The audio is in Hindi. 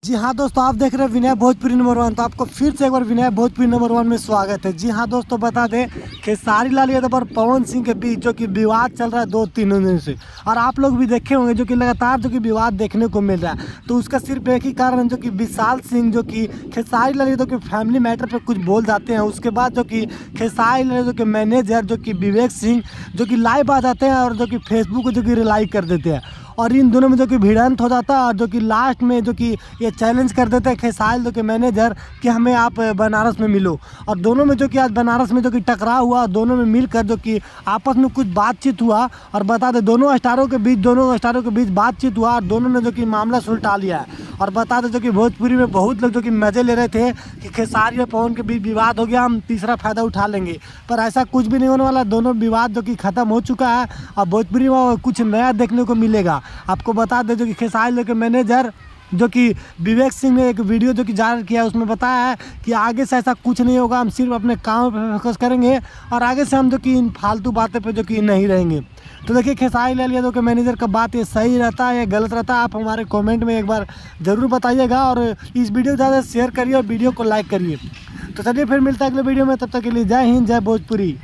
जी हाँ दोस्तों, आप देख रहे हैं विनय भोजपुरी नंबर वन। तो आपको फिर से एक बार विनय भोजपुरी नंबर वन में स्वागत है। जी हाँ दोस्तों, बता दें खेसारी लाल यादव और पवन सिंह के बीच जो कि विवाद चल रहा है 2-3 दिन से, और आप लोग भी देखे होंगे जो कि लगातार जो कि विवाद देखने को मिल रहा है। तो उसका सिर्फ एक ही कारण है जो कि विशाल सिंह जो कि खेसारी लाल यादव के फैमिली मैटर पर कुछ बोल जाते हैं। उसके बाद जो कि खेसारी लाल यादव के मैनेजर जो कि विवेक सिंह जो कि लाइव आ जाते हैं और जो कि फेसबुक को जो कि रिलाई कर देते हैं, और इन दोनों में जो कि भिड़ंत हो जाता है। और जो कि लास्ट में जो कि ये चैलेंज कर देते हैं खेसारी जो कि मैनेजर कि हमें आप बनारस में मिलो। और दोनों में जो कि आज बनारस में जो कि टकराव हुआ, दोनों में मिलकर जो कि आपस में कुछ बातचीत हुआ। और बता दें दोनों स्टारों के बीच बातचीत हुआ और दोनों ने जो कि मामला सुलझा लिया है। और बता दें जो कि भोजपुरी में बहुत लोग जो कि मज़े ले रहे थे कि खेसारी और पवन के बीच विवाद हो गया, हम तीसरा फ़ायदा उठा लेंगे। पर ऐसा कुछ भी नहीं होने वाला। दोनों विवाद जो कि ख़त्म हो चुका है और भोजपुरी में कुछ नया देखने को मिलेगा। आपको बता दें जो कि खेसारी के मैनेजर जो कि विवेक सिंह ने एक वीडियो जो कि जारी किया है, उसमें बताया है कि आगे से ऐसा कुछ नहीं होगा, हम सिर्फ अपने काम पर फोकस करेंगे और आगे से हम जो कि इन फालतू बातें पे जो कि नहीं रहेंगे। तो देखिए खेसारी लाल यादव के मैनेजर का बात ये सही रहता है या गलत रहता है, आप हमारे कमेंट में एक बार ज़रूर बताइएगा। और इस वीडियो को ज़्यादा शेयर करिए और वीडियो को लाइक करिए। तो चलिए फिर मिलता है अगले वीडियो में, तब तक के लिए जय हिंद, जय भोजपुरी।